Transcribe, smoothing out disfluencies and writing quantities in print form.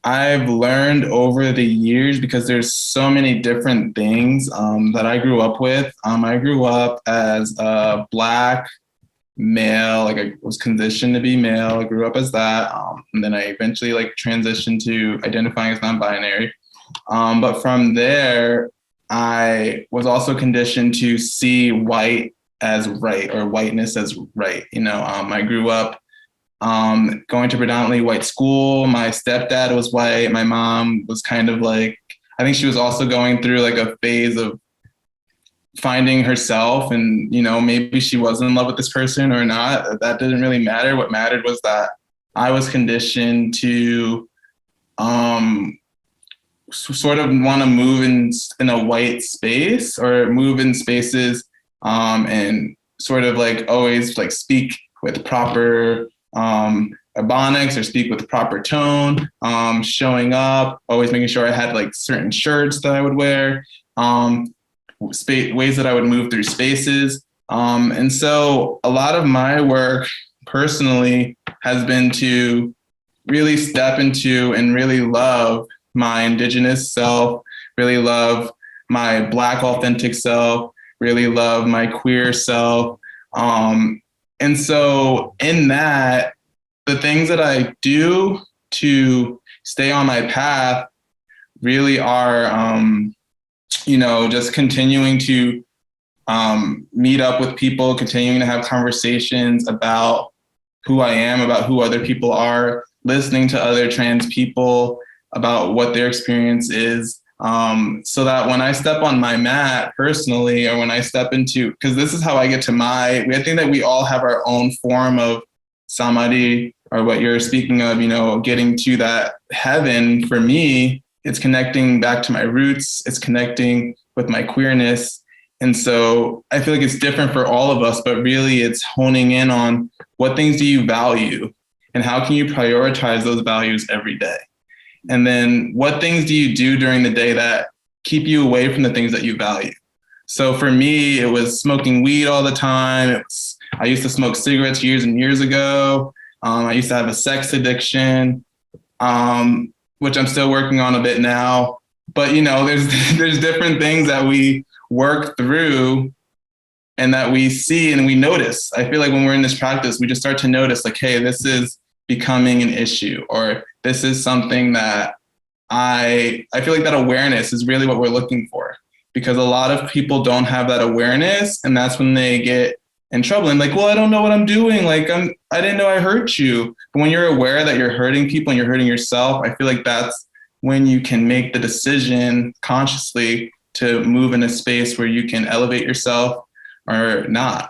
I've learned over the years because there's so many different things that I grew up with. I grew up as a Black male, like I was conditioned to be male. I grew up as that, and then I eventually like transitioned to identifying as non-binary. But from there, I was also conditioned to see white as right or whiteness as right. I grew up going to predominantly white school. My stepdad was white. My mom was kind of like, I think she was also going through like a phase of finding herself, and maybe she was in love with this person or not. That didn't really matter. What mattered was that I was conditioned to um, sort of want to move in a white space or move in spaces, and sort of like always like speak with proper ebonics or speak with proper tone, showing up, always making sure I had like certain shirts that I would wear, ways that I would move through spaces. And so a lot of my work personally has been to really step into and really love my Indigenous self, really love my Black authentic self, really love my queer self. And so in that, the things that I do to stay on my path really are, just continuing to meet up with people, continuing to have conversations about who I am, about who other people are, listening to other trans people about what their experience is, so that when I step on my mat personally, or when I step into, because this is how I get to I think that we all have our own form of samadhi, or what you're speaking of, getting to that heaven. For me, it's connecting back to my roots, it's connecting with my queerness. And so I feel like it's different for all of us, but really it's honing in on what things do you value and how can you prioritize those values every day? And then what things do you do during the day that keep you away from the things that you value? So for me, it was smoking weed all the time. I used to smoke cigarettes years and years ago. I used to have a sex addiction, which I'm still working on a bit now. But there's different things that we work through and that we see and we notice. I feel like when we're in this practice, we just start to notice like, hey, this is becoming an issue, or this is something that I feel like that awareness is really what we're looking for, because a lot of people don't have that awareness, and that's when they get in trouble and like, well, I don't know what I'm doing. Like I didn't know I hurt you. But when you're aware that you're hurting people and you're hurting yourself, I feel like that's when you can make the decision consciously to move in a space where you can elevate yourself or not.